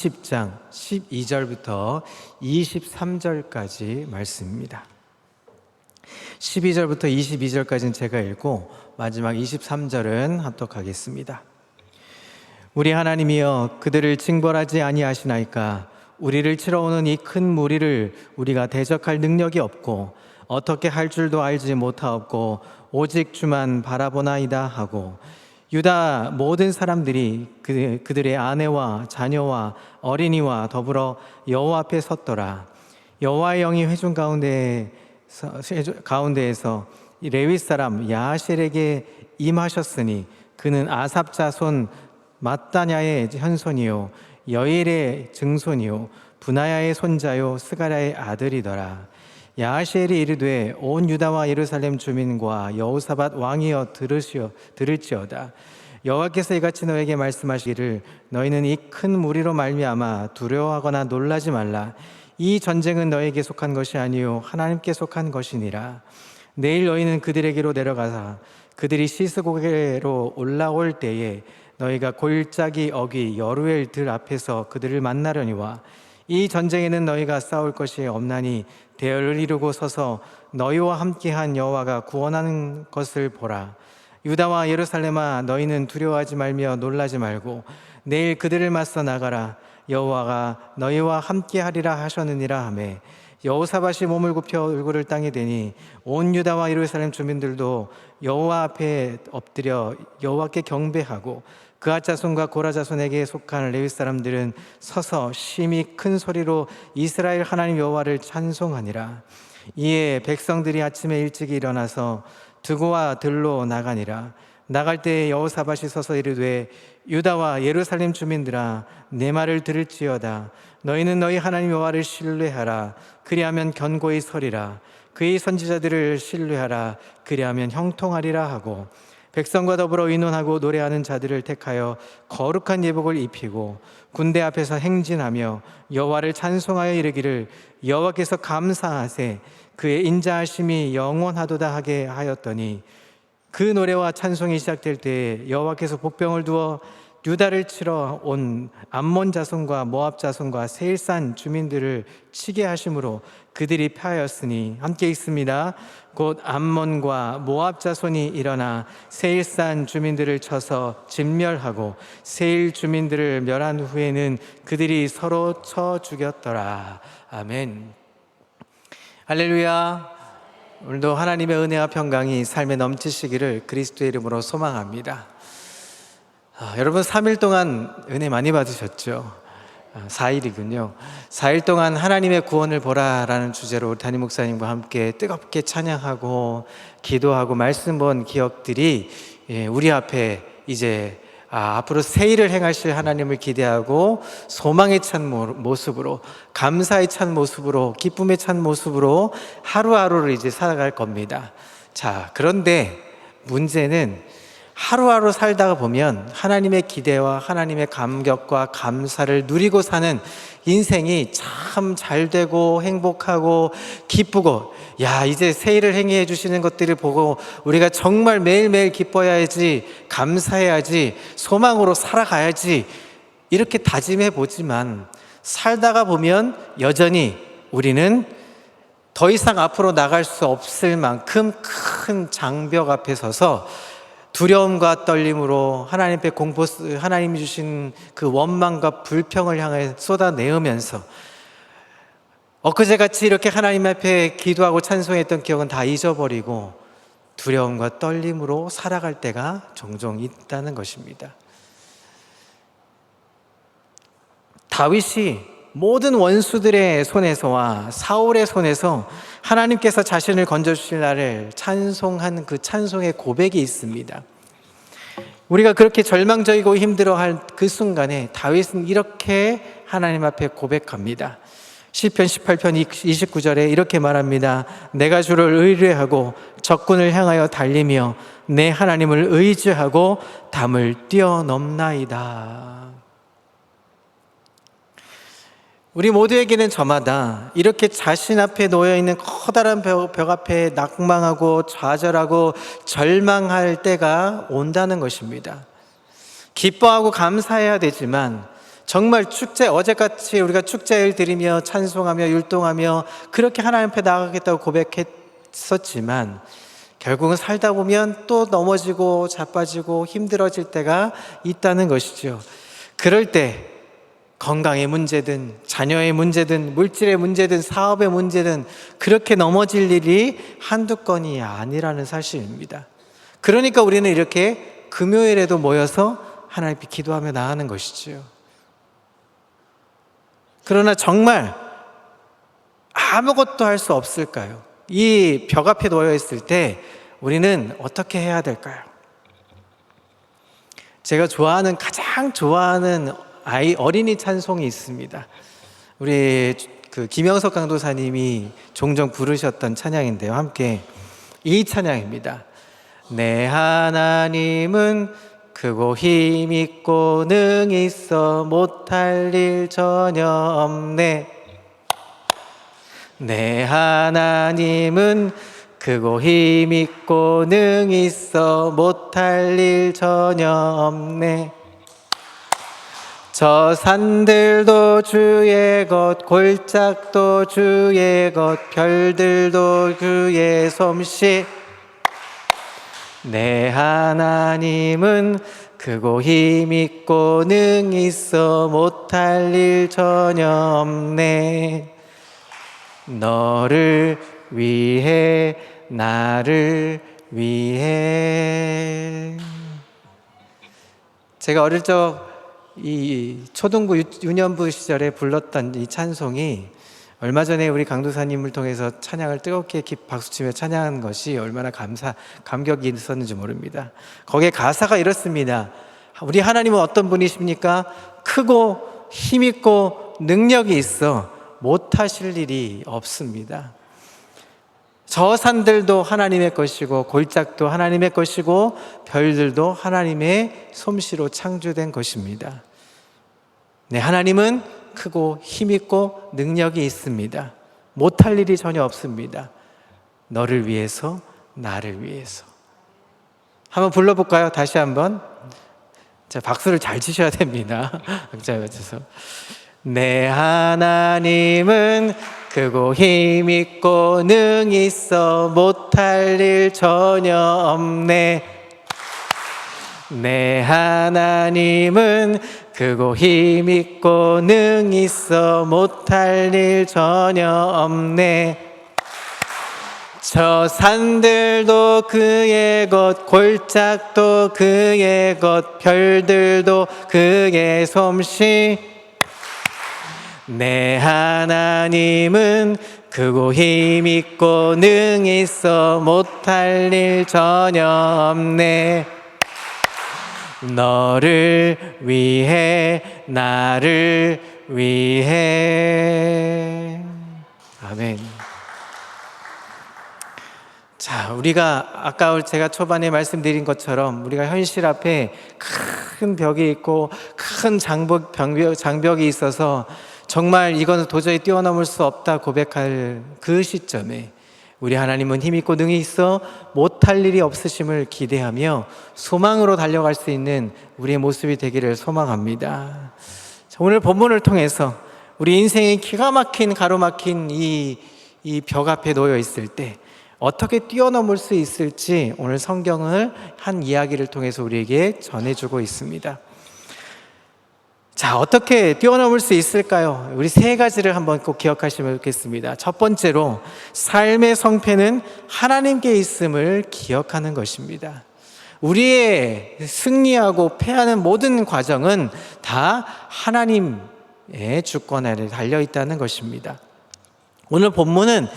10장 12절부터 23절까지 말씀입니다. 12절부터 22절까지는 제가 읽고 마지막 23절은 합독하겠습니다. 우리 하나님이여, 그들을 징벌하지 아니하시나이까? 우리를 치러오는 이 큰 무리를 우리가 대적할 능력이 없고 어떻게 할 줄도 알지 못하옵고 오직 주만 바라보나이다 하고, 유다 모든 사람들이 그들의 아내와 자녀와 어린이와 더불어 여호와 앞에 섰더라. 여호와의 영이 회중 가운데에서 레위 사람 야하실에게 임하셨으니 그는 아삽 자손 마따냐의 현손이요 여일의 증손이요 분하야의 손자요 스가랴의 아들이더라. 야하시엘이 이르되 온 유다와 예루살렘 주민과 여호사밧 왕이여 들을지어다. 여호와께서 이같이 너에게 말씀하시기를 너희는 이 큰 무리로 말미암아 두려워하거나 놀라지 말라. 이 전쟁은 너에게 속한 것이 아니요 하나님께 속한 것이니라. 내일 너희는 그들에게로 내려가사 그들이 시스고게로 올라올 때에 너희가 골짜기 어귀 여루엘 들 앞에서 그들을 만나려니와 이 전쟁에는 너희가 싸울 것이 없나니 대열을 이루고 서서 너희와 함께한 여호와가 구원하는 것을 보라. 유다와 예루살렘아, 너희는 두려워하지 말며 놀라지 말고 내일 그들을 맞서 나가라. 여호와가 너희와 함께하리라 하셨느니라 하매, 여호사밧이 몸을 굽혀 얼굴을 땅에 대니 온 유다와 예루살렘 주민들도 여호와 앞에 엎드려 여호와께 경배하고 그앗 자손과 고라 자손에게 속한 레위 사람들은 서서 심히 큰 소리로 이스라엘 하나님 여호와를 찬송하니라. 이에 백성들이 아침에 일찍 일어나서 두고와 들로 나가니라. 나갈 때 여호사밧이 서서 이르되 유다와 예루살렘 주민들아, 내 말을 들을지어다. 너희는 너희 하나님 여호와를 신뢰하라. 그리하면 견고히 서리라. 그의 선지자들을 신뢰하라. 그리하면 형통하리라 하고, 백성과 더불어 의논하고 노래하는 자들을 택하여 거룩한 예복을 입히고 군대 앞에서 행진하며 여호와를 찬송하여 이르기를 여호와께서 감사하세 그의 인자하심이 영원하도다 하게 하였더니, 그 노래와 찬송이 시작될 때에 여호와께서 복병을 두어 유다를 치러 온 암몬 자손과 모압 자손과 세일산 주민들을 치게 하심으로 그들이 패하였으니, 함께 읽습니다. 곧 암몬과 모압 자손이 일어나 세일산 주민들을 쳐서 진멸하고 세일 주민들을 멸한 후에는 그들이 서로 쳐 죽였더라. 아멘. 할렐루야. 오늘도 하나님의 은혜와 평강이 삶에 넘치시기를 그리스도의 이름으로 소망합니다. 여러분 3일 동안 은혜 많이 받으셨죠? 4일이군요. 4일 동안 하나님의 구원을 보라라는 주제로 담임 목사님과 함께 뜨겁게 찬양하고 기도하고 말씀 본 기억들이 우리 앞에 이제 앞으로 새 일을 행하실 하나님을 기대하고 소망에 찬 모습으로, 감사에 찬 모습으로, 기쁨에 찬 모습으로 하루하루를 이제 살아갈 겁니다. 자, 그런데 문제는 하루하루 살다가 보면 하나님의 기대와 하나님의 감격과 감사를 누리고 사는 인생이 참 잘되고 행복하고 기쁘고, 야, 이제 새 일을 행해 주시는 것들을 보고 우리가 정말 매일매일 기뻐야지, 감사해야지, 소망으로 살아가야지 이렇게 다짐해 보지만 살다가 보면 여전히 우리는 더 이상 앞으로 나갈 수 없을 만큼 큰 장벽 앞에 서서 두려움과 떨림으로 하나님 앞에 하나님이 주신 그 원망과 불평을 향해 쏟아내으면서 엊그제같이 이렇게 하나님 앞에 기도하고 찬송했던 기억은 다 잊어버리고 두려움과 떨림으로 살아갈 때가 종종 있다는 것입니다. 다윗이 모든 원수들의 손에서와 사울의 손에서 하나님께서 자신을 건져주실 날을 찬송한 그 찬송의 고백이 있습니다. 우리가 그렇게 절망적이고 힘들어할 그 순간에 다윗은 이렇게 하나님 앞에 고백합니다. 시편 18편 29절에 이렇게 말합니다. 내가 주를 의뢰하고 적군을 향하여 달리며 내 하나님을 의지하고 담을 뛰어넘나이다. 우리 모두에게는 저마다 이렇게 자신 앞에 놓여있는 커다란 벽 앞에 낙망하고 좌절하고 절망할 때가 온다는 것입니다. 기뻐하고 감사해야 되지만 정말 축제, 어제같이 우리가 축제를 드리며 찬송하며 율동하며 그렇게 하나님 앞에 나가겠다고 고백했었지만 결국은 살다 보면 또 넘어지고 자빠지고 힘들어질 때가 있다는 것이죠. 그럴 때 건강의 문제든 자녀의 문제든 물질의 문제든 사업의 문제든 그렇게 넘어질 일이 한두 건이 아니라는 사실입니다. 그러니까 우리는 이렇게 금요일에도 모여서 하나님께 기도하며 나가는 것이지요. 그러나 정말 아무것도 할 수 없을까요? 이 벽 앞에 놓여 있을 때 우리는 어떻게 해야 될까요? 제가 가장 좋아하는 어린이 찬송이 있습니다. 우리 김영석 강도사님이 종종 부르셨던 찬양인데요. 함께 이 찬양입니다. 내 하나님은 크고 힘있고 능히 있어 못할 일 전혀 없네. 내 하나님은 크고 힘있고 능히 있어 못할 일 전혀 없네. 저 산들도 주의 것, 골짜기도 주의 것, 별들도 주의 솜씨. 내 하나님은 크고 힘있고 능히 있어 못할 일 전혀 없네. 너를 위해 나를 위해. 제가 어릴 적 이 초등부 유년부 시절에 불렀던 이 찬송이 얼마 전에 우리 강도사님을 통해서 찬양을 뜨겁게 박수치며 찬양한 것이 얼마나 감격이 있었는지 모릅니다. 거기에 가사가 이렇습니다. 우리 하나님은 어떤 분이십니까? 크고 힘있고 능력이 있어 못하실 일이 없습니다. 저 산들도 하나님의 것이고 골짜기도 하나님의 것이고 별들도 하나님의 솜씨로 창조된 것입니다. 네, 하나님은 크고 힘있고 능력이 있습니다. 못할 일이 전혀 없습니다. 너를 위해서 나를 위해서. 한번 불러볼까요? 다시 한번. 자, 박수를 잘 치셔야 됩니다. 자, 내 하나님은 크고 힘있고 능히 있어 못할 일 전혀 없네. 내 하나님은 크고 힘있고 능히 있어 못할 일 전혀 없네. 저 산들도 그의 것, 골짜기도 그의 것, 별들도 그의 솜씨. 내 하나님은 크고 힘있고 능히 있어 못할 일 전혀 없네. 너를 위해 나를 위해. 아멘. 자, 우리가 아까 제가 초반에 말씀드린 것처럼 우리가 현실 앞에 큰 벽이 있고 큰 장벽이 있어서 정말 이건 도저히 뛰어넘을 수 없다 고백할 그 시점에 우리 하나님은 힘있고 능히 있어 못할 일이 없으심을 기대하며 소망으로 달려갈 수 있는 우리의 모습이 되기를 소망합니다. 오늘 본문을 통해서 우리 인생이 기가 막힌 가로막힌 이 벽 앞에 놓여 있을 때 어떻게 뛰어넘을 수 있을지 오늘 성경을 한 이야기를 통해서 우리에게 전해주고 있습니다. 자, 어떻게 뛰어넘을 수 있을까요? 우리 세 가지를 한번 꼭 기억하시면 좋겠습니다. 첫 번째로 삶의 성패는 하나님께 있음을 기억하는 것입니다. 우리의 승리하고 패하는 모든 과정은 다 하나님의 주권 아래 달려있다는 것입니다. 오늘 본문은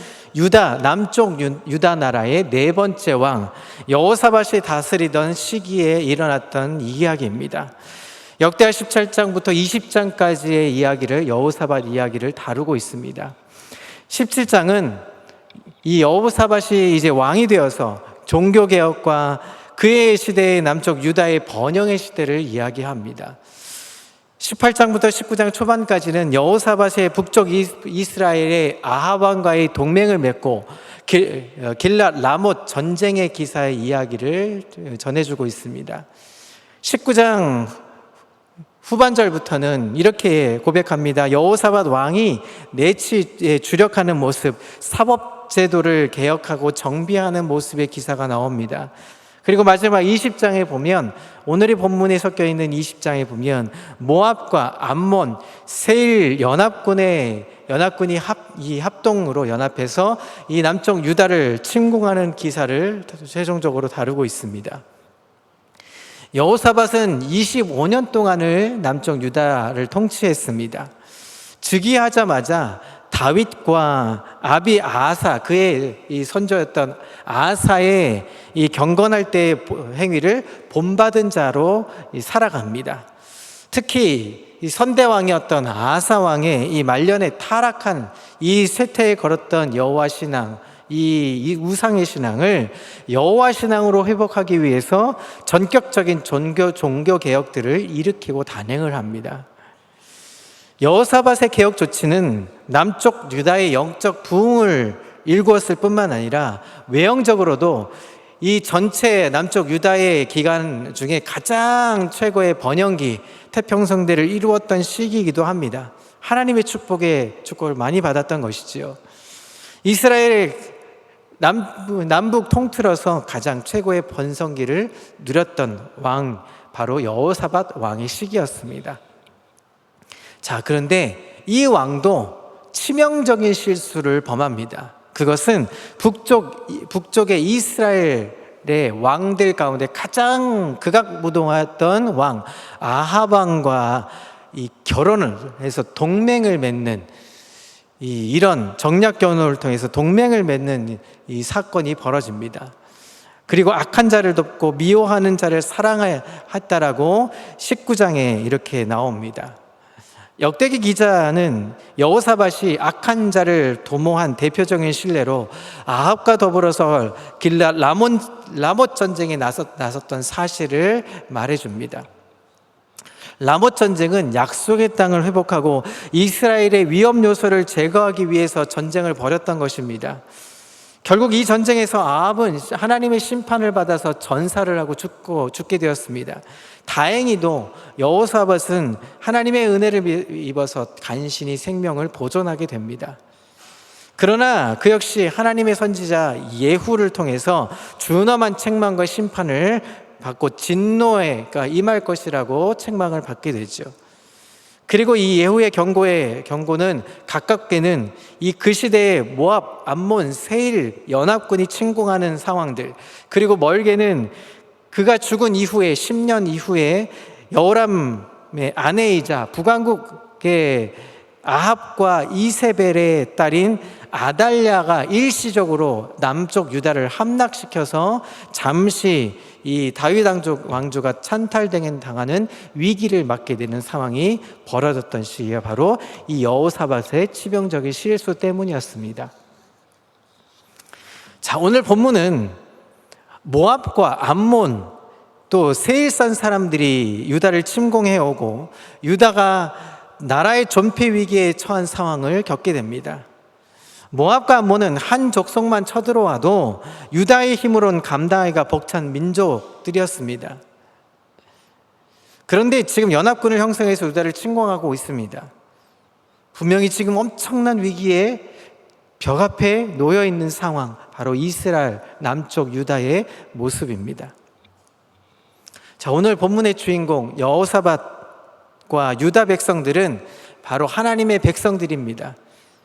남쪽 유다 나라의 네 번째 왕 여호사밧이 다스리던 시기에 일어났던 이야기입니다. 역대하 17장부터 20장까지의 이야기를 여호사밧 이야기를 다루고 있습니다. 17장은 이 여호사밧이 이제 왕이 되어서 종교개혁과 그의 시대의 남쪽 유다의 번영의 시대를 이야기합니다. 18장부터 19장 초반까지는 여호사밧의 북쪽 이스라엘의 아합 왕과의 동맹을 맺고 길랏 라못 전쟁의 기사의 이야기를 전해주고 있습니다. 19장 후반절부터는 이렇게 고백합니다. 여호사밧 왕이 내치에 주력하는 모습, 사법제도를 개혁하고 정비하는 모습의 기사가 나옵니다. 그리고 마지막 20장에 보면, 오늘의 본문에 섞여 있는 20장에 보면 모압과 암몬, 세일 연합군이 합동으로 연합해서 이 남쪽 유다를 침공하는 기사를 최종적으로 다루고 있습니다. 여호사밧은 25년 동안을 남쪽 유다를 통치했습니다. 즉위하자마자 다윗과 아비 아사, 그의 이 선조였던 아사의 이 경건할 때의 행위를 본받은 자로 살아갑니다. 특히 이 선대왕이었던 아사 왕의 이 말년에 타락한 이 쇠퇴에 걸었던 여호와 신앙, 이 우상의 신앙을 여호와 신앙으로 회복하기 위해서 전격적인 종교 개혁들을 일으키고 단행을 합니다. 여호사밧의 개혁 조치는 남쪽 유다의 영적 부흥을 일구었을 뿐만 아니라 외형적으로도 이 전체 남쪽 유다의 기간 중에 가장 최고의 번영기, 태평성대를 이루었던 시기이기도 합니다. 하나님의 축복을 많이 받았던 것이지요. 이스라엘의 남북 통틀어서 가장 최고의 번성기를 누렸던 왕, 바로 여호사밧 왕의 시기였습니다. 자, 그런데 이 왕도 치명적인 실수를 범합니다. 그것은 북쪽의 이스라엘의 왕들 가운데 가장 극악무동했던 왕 아합 왕과 이 결혼을 해서 동맹을 맺는, 이런 정략 결혼을 통해서 동맹을 맺는 이 사건이 벌어집니다. 그리고 악한 자를 돕고 미워하는 자를 사랑했다라고 19장에 이렇게 나옵니다. 역대기 기자는 여호사밧이 악한 자를 도모한 대표적인 신뢰로 아합과 더불어서 길랏 라못 전쟁에 나섰던 사실을 말해줍니다. 라못 전쟁은 약속의 땅을 회복하고 이스라엘의 위험 요소를 제거하기 위해서 전쟁을 벌였던 것입니다. 결국 이 전쟁에서 아합은 하나님의 심판을 받아서 전사를 하고 죽게 되었습니다. 다행히도 여호사밧은 하나님의 은혜를 입어서 간신히 생명을 보존하게 됩니다. 그러나 그 역시 하나님의 선지자 예후를 통해서 준엄한 책망과 심판을 받고 진노에 임할 것이라고 책망을 받게 되죠. 그리고 이 예후의 경고는 가깝게는 그 시대에 모압, 암몬, 세일 연합군이 침공하는 상황들, 그리고 멀게는 그가 죽은 이후에 10년 이후에 여호람의 아내이자 북왕국의 아합과 이세벨의 딸인 아달랴가 일시적으로 남쪽 유다를 함락시켜서 잠시 이 다윗 왕조가 찬탈당하는 위기를 맞게 되는 상황이 벌어졌던 시기가 바로 이 여호사밧의 치명적인 실수 때문이었습니다. 자, 오늘 본문은 모압과 암몬 또 세일산 사람들이 유다를 침공해 오고 유다가 나라의 존폐 위기에 처한 상황을 겪게 됩니다. 모압과 암몬은 한 족속만 쳐들어와도 유다의 힘으로는 감당하기가 벅찬 민족들이었습니다. 그런데 지금 연합군을 형성해서 유다를 침공하고 있습니다. 분명히 지금 엄청난 위기에 벽 앞에 놓여 있는 상황, 바로 이스라엘 남쪽 유다의 모습입니다. 자, 오늘 본문의 주인공 여호사밧과 유다 백성들은 바로 하나님의 백성들입니다.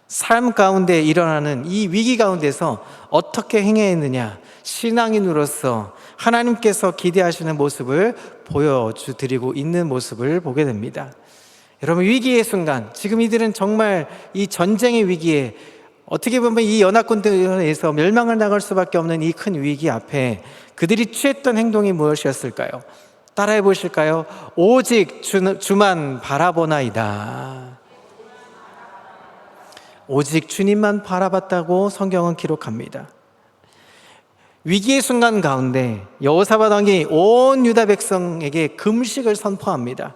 삶 가운데 일어나는 이 위기 가운데서 어떻게 행해했느냐, 신앙인으로서 하나님께서 기대하시는 모습을 보여드리고 있는 모습을 보게 됩니다. 여러분, 위기의 순간, 지금 이들은 정말 이 전쟁의 위기에, 어떻게 보면 이 연합군들에서 멸망을 당할 수밖에 없는 이 큰 위기 앞에 그들이 취했던 행동이 무엇이었을까요? 따라해 보실까요? 오직 주만 바라보나이다. 오직 주님만 바라봤다고 성경은 기록합니다. 위기의 순간 가운데 여호사밧 왕이 온 유다 백성에게 금식을 선포합니다.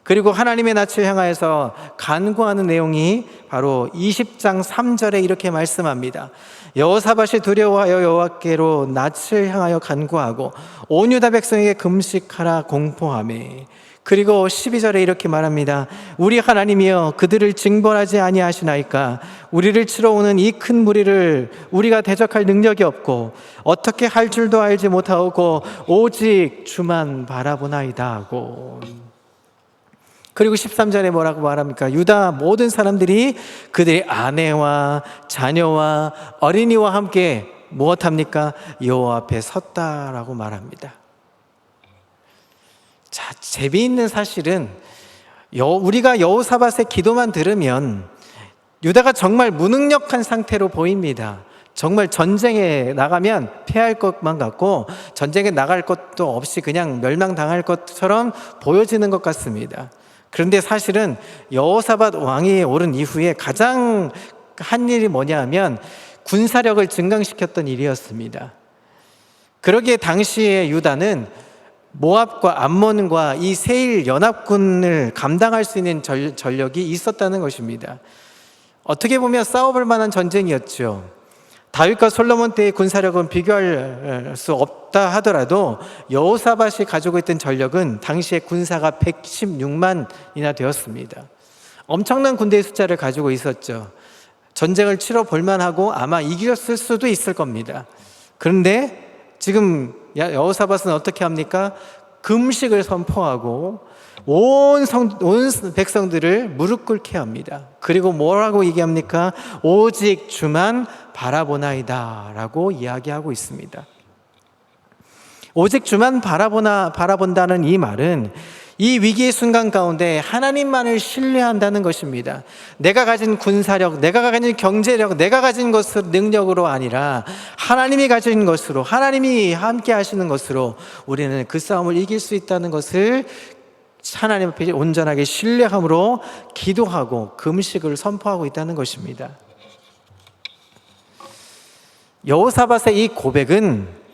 그리고 하나님의 낯을 향하여서 간구하는 내용이 바로 20장 3절에 이렇게 말씀합니다. 여호사밧이 두려워하여 여호와께로 낯을 향하여 간구하고 온 유다 백성에게 금식하라 공포하매 그리고 12절에 이렇게 말합니다. 우리 하나님이여 그들을 징벌하지 아니하시나이까. 우리를 치러 오는 이 큰 무리를 우리가 대적할 능력이 없고 어떻게 할 줄도 알지 못하고 오직 주만 바라보나이다 하고. 그리고 13절에 뭐라고 말합니까? 유다 모든 사람들이 그들의 아내와 자녀와 어린이와 함께 무엇합니까? 여호와 앞에 섰다라고 말합니다. 자, 재미있는 사실은 우리가 여호사밧의 기도만 들으면 유다가 정말 무능력한 상태로 보입니다. 정말 전쟁에 나가면 패할 것만 같고 전쟁에 나갈 것도 없이 그냥 멸망당할 것처럼 보여지는 것 같습니다. 그런데 사실은 여호사밧 왕이 오른 이후에 가장 한 일이 뭐냐 하면 군사력을 증강시켰던 일이었습니다. 그러기에 당시에 유다는 모압과 암몬과 이 세일 연합군을 감당할 수 있는 전력이 있었다는 것입니다. 어떻게 보면 싸워볼 만한 전쟁이었죠. 다윗과 솔로몬 때의 군사력은 비교할 수 없다 하더라도 여호사밧이 가지고 있던 전력은 당시에 군사가 116만이나 되었습니다. 엄청난 군대의 숫자를 가지고 있었죠. 전쟁을 치러 볼만하고 아마 이겼을 수도 있을 겁니다. 그런데 지금 여호사밧은 어떻게 합니까? 금식을 선포하고 온 백성들을 무릎 꿇게 합니다. 그리고 뭐라고 얘기합니까? 오직 주만 바라보나이다 라고 이야기하고 있습니다. 오직 주만 바라본다는 이 말은 이 위기의 순간 가운데 하나님만을 신뢰한다는 것입니다. 내가 가진 군사력, 내가 가진 경제력, 내가 가진 것으로 능력으로 아니라 하나님이 가진 것으로, 하나님이 함께 하시는 것으로 우리는 그 싸움을 이길 수 있다는 것을 하나님 앞에 온전하게 신뢰함으로 기도하고 금식을 선포하고 있다는 것입니다. 여호사밧의 이 고백은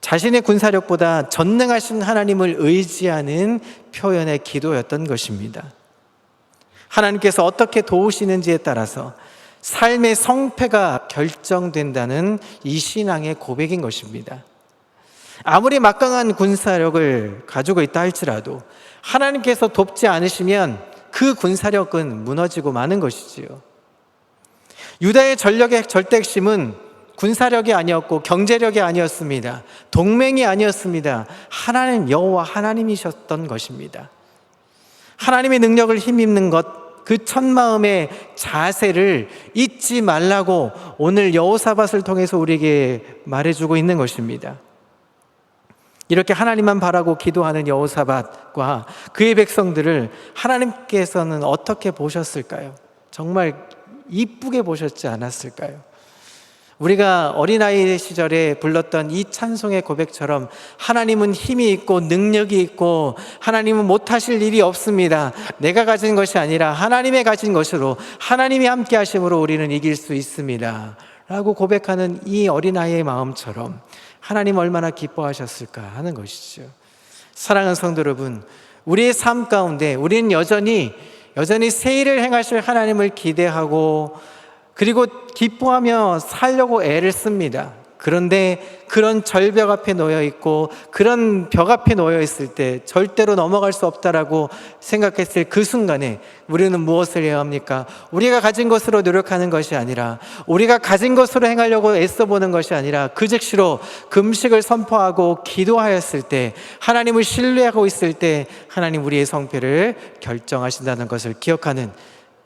자신의 군사력보다 전능하신 하나님을 의지하는 표현의 기도였던 것입니다. 하나님께서 어떻게 도우시는지에 따라서 삶의 성패가 결정된다는 이 신앙의 고백인 것입니다. 아무리 막강한 군사력을 가지고 있다 할지라도 하나님께서 돕지 않으시면 그 군사력은 무너지고 마는 것이지요. 유다의 전력의 절대 핵심은 군사력이 아니었고 경제력이 아니었습니다. 동맹이 아니었습니다. 하나님, 여호와 하나님이셨던 것입니다. 하나님의 능력을 힘입는 것, 그 첫마음의 자세를 잊지 말라고 오늘 여호사밧을 통해서 우리에게 말해주고 있는 것입니다. 이렇게 하나님만 바라고 기도하는 여호사밧과 그의 백성들을 하나님께서는 어떻게 보셨을까요? 정말 이쁘게 보셨지 않았을까요? 우리가 어린아이 시절에 불렀던 이 찬송의 고백처럼 하나님은 힘이 있고 능력이 있고 하나님은 못하실 일이 없습니다. 내가 가진 것이 아니라 하나님의 가진 것으로 하나님이 함께 하심으로 우리는 이길 수 있습니다 라고 고백하는 이 어린아이의 마음처럼 하나님 얼마나 기뻐하셨을까 하는 것이죠. 사랑하는 성도 여러분, 우리의 삶 가운데 우리는 여전히 세일을 행하실 하나님을 기대하고 그리고 기뻐하며 살려고 애를 씁니다. 그런데 그런 절벽 앞에 놓여 있고 그런 벽 앞에 놓여 있을 때 절대로 넘어갈 수 없다라고 생각했을 그 순간에 우리는 무엇을 해야 합니까? 우리가 가진 것으로 노력하는 것이 아니라 우리가 가진 것으로 행하려고 애써보는 것이 아니라 그 즉시로 금식을 선포하고 기도하였을 때, 하나님을 신뢰하고 있을 때 하나님 우리의 성패를 결정하신다는 것을 기억하는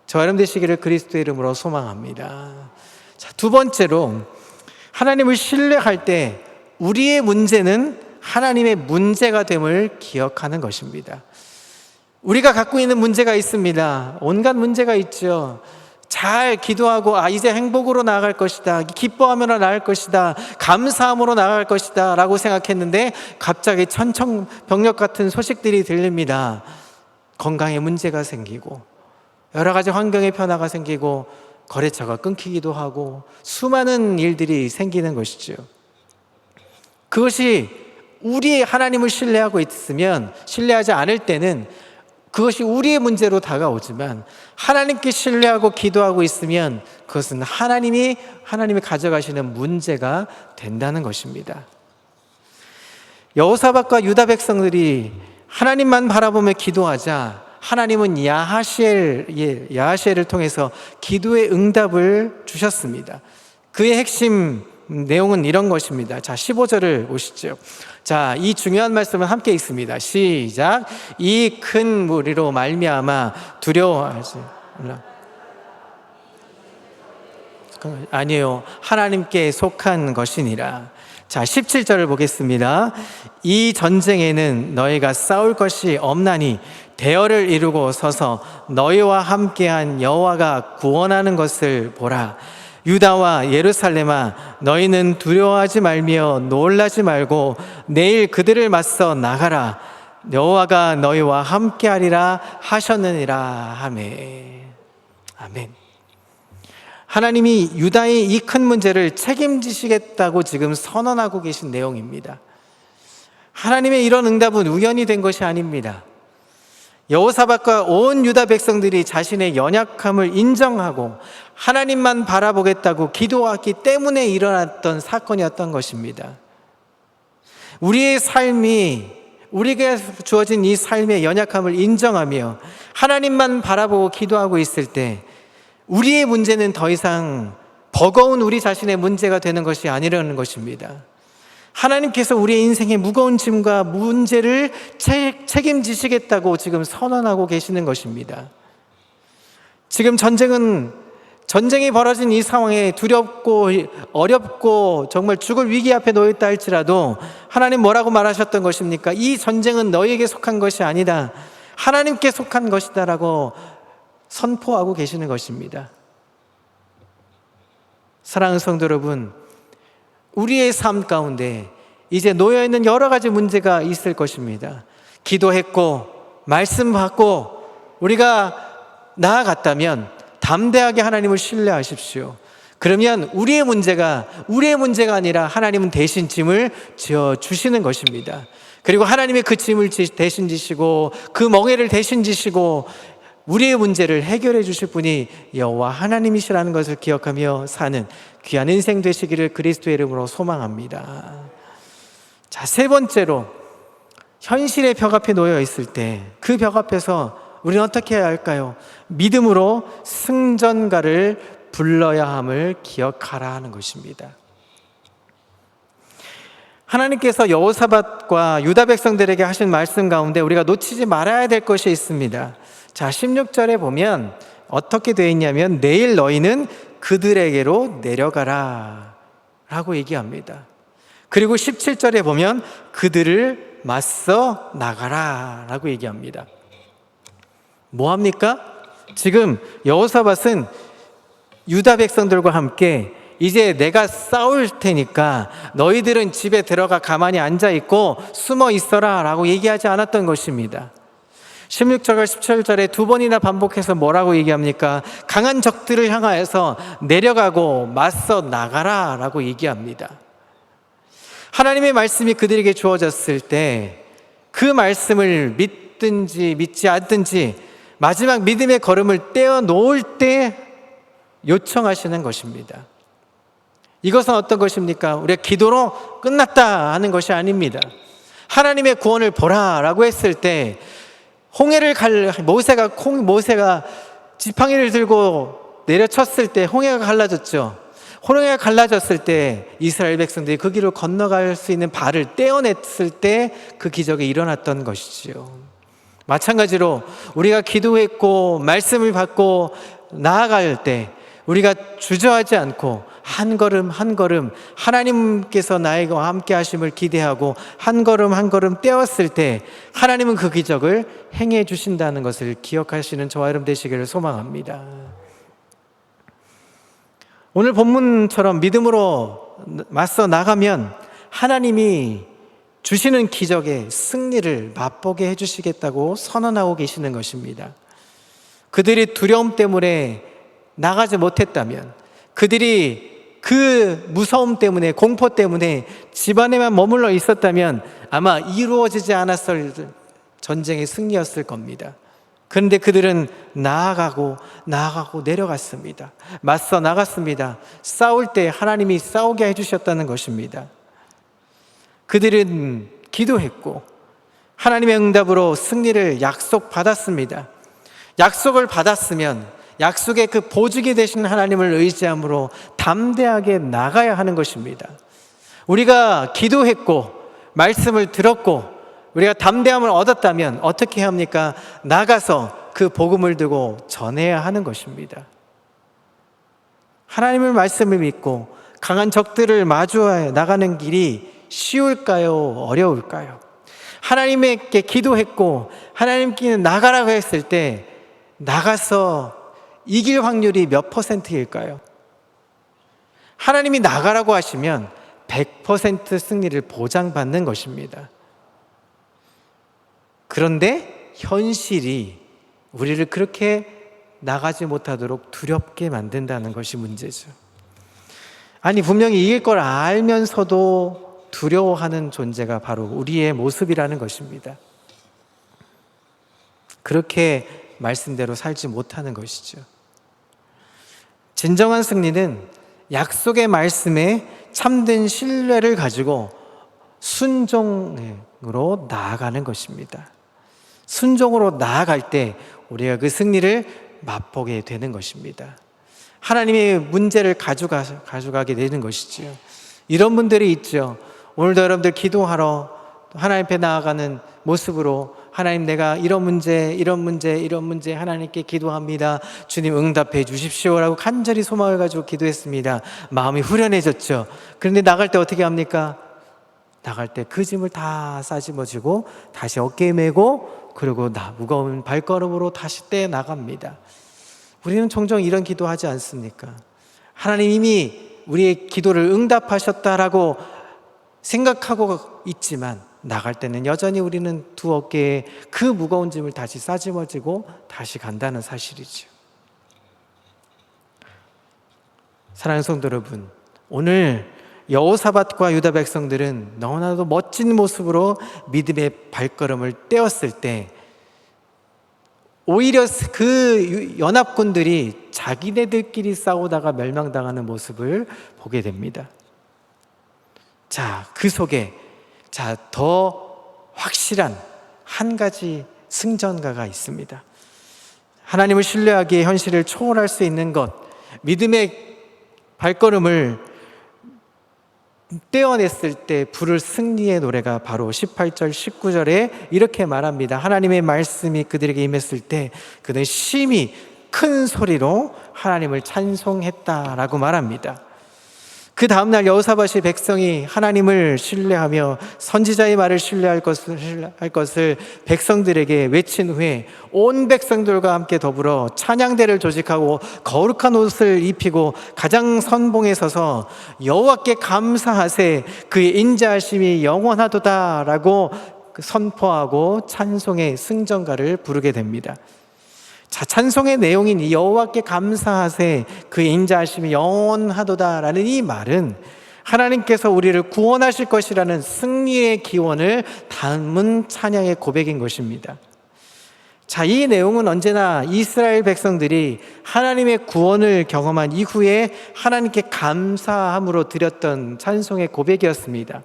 저와 여러분 되시기를 그리스도의 이름으로 소망합니다. 자, 두 번째로 하나님을 신뢰할 때 우리의 문제는 하나님의 문제가 됨을 기억하는 것입니다. 우리가 갖고 있는 문제가 있습니다. 온갖 문제가 있죠. 잘 기도하고 이제 행복으로 나아갈 것이다, 기뻐하며 나아갈 것이다, 감사함으로 나아갈 것이다 라고 생각했는데 갑자기 천청병력 같은 소식들이 들립니다. 건강에 문제가 생기고 여러 가지 환경의 변화가 생기고 거래처가 끊기기도 하고 수많은 일들이 생기는 것이죠. 그것이 우리의 하나님을 신뢰하지 않을 때는 그것이 우리의 문제로 다가오지만 하나님께 신뢰하고 기도하고 있으면 그것은 하나님이 가져가시는 문제가 된다는 것입니다. 여호사밧과 유다 백성들이 하나님만 바라보며 기도하자 하나님은 야하시엘을 통해서 기도의 응답을 주셨습니다. 그의 핵심 내용은 이런 것입니다. 자, 15절을 보시죠. 자, 이 중요한 말씀은 함께 읽습니다. 시작. 이 큰 무리로 말미암아 두려워하지 말라. 아니요, 하나님께 속한 것이니라. 자, 17절을 보겠습니다. 이 전쟁에는 너희가 싸울 것이 없나니 대열을 이루고 서서 너희와 함께한 여호와가 구원하는 것을 보라. 유다와 예루살렘아, 너희는 두려워하지 말며 놀라지 말고 내일 그들을 맞서 나가라. 여호와가 너희와 함께하리라 하셨느니라 하매. 아멘. 하나님이 유다의 이 큰 문제를 책임지시겠다고 지금 선언하고 계신 내용입니다. 하나님의 이런 응답은 우연이 된 것이 아닙니다. 여호사밧과 온 유다 백성들이 자신의 연약함을 인정하고 하나님만 바라보겠다고 기도했기 때문에 일어났던 사건이었던 것입니다. 우리의 삶이, 우리에게 주어진 이 삶의 연약함을 인정하며 하나님만 바라보고 기도하고 있을 때 우리의 문제는 더 이상 버거운 우리 자신의 문제가 되는 것이 아니라는 것입니다. 하나님께서 우리의 인생의 무거운 짐과 문제를 책임지시겠다고 지금 선언하고 계시는 것입니다. 지금 전쟁이 벌어진 이 상황에 두렵고 어렵고 정말 죽을 위기 앞에 놓였다 할지라도 하나님 뭐라고 말하셨던 것입니까? 이 전쟁은 너희에게 속한 것이 아니다, 하나님께 속한 것이다 라고 선포하고 계시는 것입니다. 사랑하는 성도 여러분, 우리의 삶 가운데 이제 놓여있는 여러 가지 문제가 있을 것입니다. 기도했고 말씀 받고 우리가 나아갔다면 담대하게 하나님을 신뢰하십시오. 그러면 우리의 문제가 아니라 하나님은 대신 짐을 지어주시는 것입니다. 그리고 하나님의 그 짐을 대신 지시고 그 멍에를 대신 지시고 우리의 문제를 해결해 주실 분이 여호와 하나님이시라는 것을 기억하며 사는 귀한 인생 되시기를 그리스도의 이름으로 소망합니다. 자, 세 번째로 현실의 벽 앞에 놓여 있을 때 그 벽 앞에서 우리는 어떻게 해야 할까요? 믿음으로 승전가를 불러야 함을 기억하라 하는 것입니다. 하나님께서 여호사밧과 유다 백성들에게 하신 말씀 가운데 우리가 놓치지 말아야 될 것이 있습니다. 자, 16절에 보면 어떻게 되어 있냐면 내일 너희는 그들에게로 내려가라 라고 얘기합니다. 그리고 17절에 보면 그들을 맞서 나가라 라고 얘기합니다. 뭐합니까? 지금 여호사밧은 유다 백성들과 함께 이제 내가 싸울 테니까 너희들은 집에 들어가 가만히 앉아있고 숨어 있어라 라고 얘기하지 않았던 것입니다. 16절과 17절에 두 번이나 반복해서 뭐라고 얘기합니까? 강한 적들을 향하여서 내려가고 맞서 나가라 라고 얘기합니다. 하나님의 말씀이 그들에게 주어졌을 때 그 말씀을 믿든지 믿지 않든지 마지막 믿음의 걸음을 떼어놓을 때 요청하시는 것입니다. 이것은 어떤 것입니까? 우리가 기도로 끝났다 하는 것이 아닙니다. 하나님의 구원을 보라 라고 했을 때 모세가 지팡이를 들고 내려쳤을 때 홍해가 갈라졌죠. 홍해가 갈라졌을 때 이스라엘 백성들이 그 길을 건너갈 수 있는 발을 떼어냈을 때 그 기적이 일어났던 것이지요. 마찬가지로 우리가 기도했고 말씀을 받고 나아갈 때 우리가 주저하지 않고 한 걸음 한 걸음 하나님께서 나와 함께 하심을 기대하고 한 걸음 한 걸음 떼었을 때 하나님은 그 기적을 행해 주신다는 것을 기억하시는 저와 여러분 되시기를 소망합니다. 오늘 본문처럼 믿음으로 맞서 나가면 하나님이 주시는 기적의 승리를 맛보게 해주시겠다고 선언하고 계시는 것입니다. 그들이 두려움 때문에 나가지 못했다면, 그들이 그 무서움 때문에, 공포 때문에 집안에만 머물러 있었다면 아마 이루어지지 않았을 전쟁의 승리였을 겁니다. 그런데 그들은 나아가고 내려갔습니다. 맞서 나갔습니다. 싸울 때 하나님이 싸우게 해주셨다는 것입니다. 그들은 기도했고 하나님의 응답으로 승리를 약속받았습니다. 약속을 받았으면 약속의 그 보증이 되신 하나님을 의지함으로 담대하게 나가야 하는 것입니다. 우리가 기도했고 말씀을 들었고 우리가 담대함을 얻었다면 어떻게 합니까? 나가서 그 복음을 들고 전해야 하는 것입니다. 하나님의 말씀을 믿고 강한 적들을 마주해 나가는 길이 쉬울까요? 어려울까요? 하나님께 기도했고 하나님께 나가라고 했을 때 나가서 이길 확률이 몇 %일까요? 하나님이 나가라고 하시면 100% 승리를 보장받는 것입니다. 그런데 현실이 우리를 그렇게 나가지 못하도록 두렵게 만든다는 것이 문제죠. 아니, 분명히 이길 걸 알면서도 두려워하는 존재가 바로 우리의 모습이라는 것입니다. 그렇게 말씀대로 살지 못하는 것이죠. 진정한 승리는 약속의 말씀에 참된 신뢰를 가지고 순종으로 나아가는 것입니다. 순종으로 나아갈 때 우리가 그 승리를 맛보게 되는 것입니다. 하나님의 문제를 가져가게 되는 것이지요. 이런 분들이 있죠. 오늘도 여러분들 기도하러 하나님 앞에 나아가는 모습으로 하나님, 내가 이런 문제 하나님께 기도합니다. 주님 응답해 주십시오라고 간절히 소망을 가지고 기도했습니다. 마음이 후련해졌죠. 그런데 나갈 때 어떻게 합니까? 나갈 때 그 짐을 다 싸집어지고 다시 어깨에 메고 그리고 무거운 발걸음으로 다시 떼 나갑니다. 우리는 종종 이런 기도하지 않습니까? 하나님 이미 우리의 기도를 응답하셨다라고 생각하고 있지만 나갈 때는 여전히 우리는 두 어깨에 그 무거운 짐을 다시 싸집어지고 다시 간다는 사실이죠. 사랑하는 성도 여러분, 오늘 여호사밧과 유다 백성들은 너무나도 멋진 모습으로 믿음의 발걸음을 떼었을 때 오히려 그 연합군들이 자기네들끼리 싸우다가 멸망당하는 모습을 보게 됩니다. 자, 그 속에 더 확실한 한 가지 승전가가 있습니다. 하나님을 신뢰하기에 현실을 초월할 수 있는 것, 믿음의 발걸음을 떼어냈을 때 부를 승리의 노래가 바로 18절 19절에 이렇게 말합니다. 하나님의 말씀이 그들에게 임했을 때 그들은 심히 큰 소리로 하나님을 찬송했다라고 말합니다. 그 다음날 여호사밧이 백성이 하나님을 신뢰하며 선지자의 말을 신뢰할 것을 백성들에게 외친 후에 온 백성들과 함께 더불어 찬양대를 조직하고 거룩한 옷을 입히고 가장 선봉에 서서 여호와께 감사하세 그의 인자하심이 영원하도다라고 선포하고 찬송의 승전가를 부르게 됩니다. 자, 찬송의 내용인 이 여호와께 감사하세 그의 인자하심이 영원하도다라는 이 말은 하나님께서 우리를 구원하실 것이라는 승리의 기원을 담은 찬양의 고백인 것입니다. 자, 이 내용은 언제나 이스라엘 백성들이 하나님의 구원을 경험한 이후에 하나님께 감사함으로 드렸던 찬송의 고백이었습니다.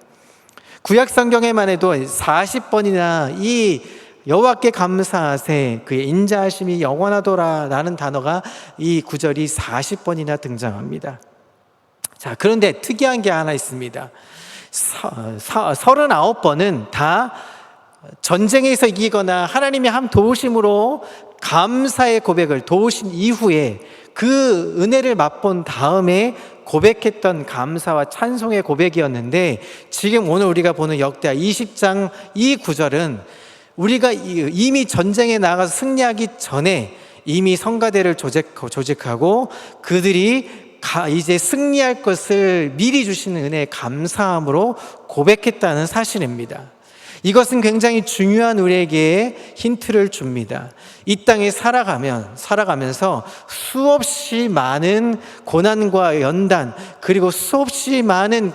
구약 성경에만 해도 40번이나 이 여호와께 감사하세 그의 인자하심이 영원하도라라는 단어가 이 구절이 40번이나 등장합니다. 자, 그런데 특이한 게 하나 있습니다. 39번은 다 전쟁에서 이기거나 하나님의 한 도우심으로 감사의 고백을 도우신 이후에 그 은혜를 맛본 다음에 고백했던 감사와 찬송의 고백이었는데, 지금 오늘 우리가 보는 역대하 20장 이 구절은 우리가 이미 전쟁에 나가서 승리하기 전에 이미 성가대를 조직하고 그들이 이제 승리할 것을 미리 주시는 은혜에 감사함으로 고백했다는 사실입니다. 이것은 굉장히 중요한 우리에게 힌트를 줍니다. 이 땅에 살아가면서 수없이 많은 고난과 연단, 그리고 수없이 많은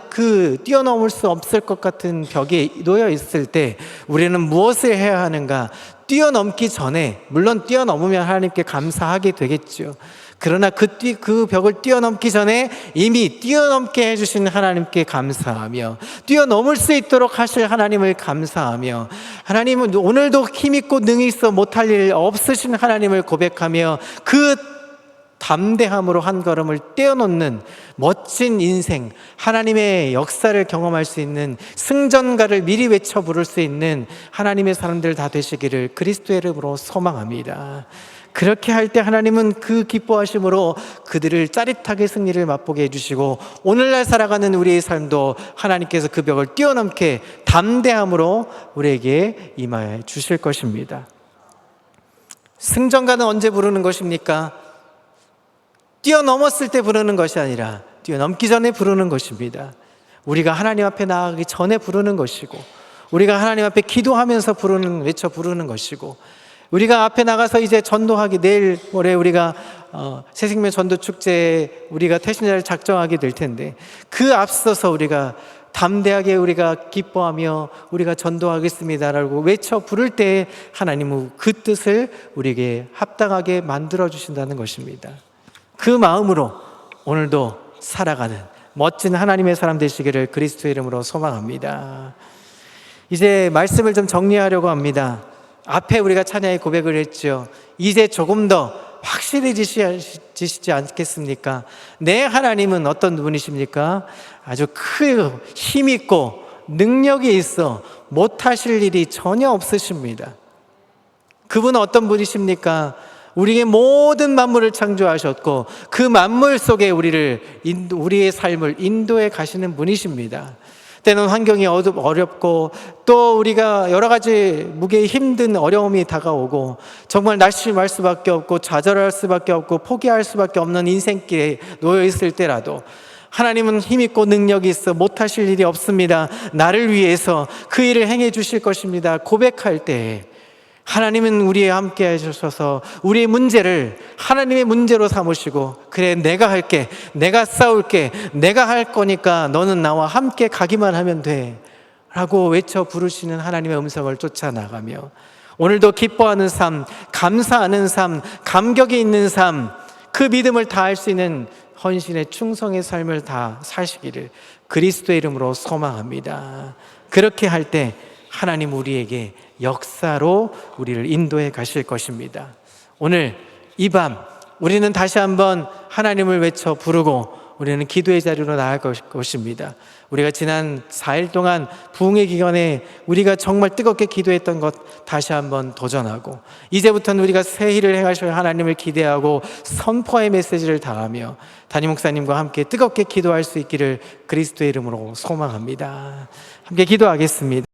뛰어넘을 수 없을 것 같은 벽에 놓여 있을 때 우리는 무엇을 해야 하는가? 뛰어넘기 전에, 물론 뛰어넘으면 하나님께 감사하게 되겠죠. 그러나 그 벽을 뛰어넘기 전에 이미 뛰어넘게 해주신 하나님께 감사하며, 뛰어넘을 수 있도록 하실 하나님을 감사하며, 하나님은 오늘도 힘있고 능히 있어 못할 일 없으신 하나님을 고백하며 그 담대함으로 한 걸음을 떼어놓는 멋진 인생, 하나님의 역사를 경험할 수 있는 승전가를 미리 외쳐 부를 수 있는 하나님의 사람들 다 되시기를 그리스도의 이름으로 소망합니다. 그렇게 할 때 하나님은 그 기뻐하심으로 그들을 짜릿하게 승리를 맛보게 해주시고, 오늘날 살아가는 우리의 삶도 하나님께서 그 벽을 뛰어넘게 담대함으로 우리에게 임하여 주실 것입니다. 승전가는 언제 부르는 것입니까? 뛰어넘었을 때 부르는 것이 아니라 뛰어넘기 전에 부르는 것입니다. 우리가 하나님 앞에 나아가기 전에 부르는 것이고, 우리가 하나님 앞에 기도하면서 외쳐 부르는 것이고, 우리가 앞에 나가서 이제 전도하기, 내일 모레 우리가 새생명 전도 축제에 우리가 태신자를 작정하게 될 텐데, 그 앞서서 우리가 담대하게 우리가 기뻐하며 우리가 전도하겠습니다라고 외쳐 부를 때 하나님은 그 뜻을 우리에게 합당하게 만들어 주신다는 것입니다. 그 마음으로 오늘도 살아가는 멋진 하나님의 사람 되시기를 그리스도의 이름으로 소망합니다. 이제 말씀을 좀 정리하려고 합니다. 앞에 우리가 찬양의 고백을 했죠. 이제 조금 더 확실해지시지 않겠습니까? 내 하나님은 어떤 분이십니까? 아주 큰 힘있고 능력이 있어 못하실 일이 전혀 없으십니다. 그분은 어떤 분이십니까? 우리의 모든 만물을 창조하셨고 그 만물 속에 우리의 삶을 인도해 가시는 분이십니다. 때는 환경이 어렵고 또 우리가 여러 가지 무게 힘든 어려움이 다가오고 정말 낙심할 수밖에 없고 좌절할 수밖에 없고 포기할 수밖에 없는 인생길에 놓여 있을 때라도 하나님은 힘있고 능력이 있어 못하실 일이 없습니다. 나를 위해서 그 일을 행해 주실 것입니다. 고백할 때 하나님은 우리와 함께 해주셔서 우리의 문제를 하나님의 문제로 삼으시고, 그래 내가 할게, 내가 싸울게, 내가 할 거니까 너는 나와 함께 가기만 하면 돼 라고 외쳐 부르시는 하나님의 음성을 쫓아나가며, 오늘도 기뻐하는 삶, 감사하는 삶, 감격이 있는 삶, 그 믿음을 다할 수 있는 헌신의 충성의 삶을 다 사시기를 그리스도의 이름으로 소망합니다. 그렇게 할 때 하나님 우리에게 역사로 우리를 인도해 가실 것입니다. 오늘 이 밤 우리는 다시 한번 하나님을 외쳐 부르고 우리는 기도의 자리로 나아갈 것입니다. 우리가 지난 4일 동안 부흥의 기간에 우리가 정말 뜨겁게 기도했던 것 다시 한번 도전하고, 이제부터는 우리가 새 일을 행하실 하나님을 기대하고 선포의 메시지를 다하며 담임 목사님과 함께 뜨겁게 기도할 수 있기를 그리스도의 이름으로 소망합니다. 함께 기도하겠습니다.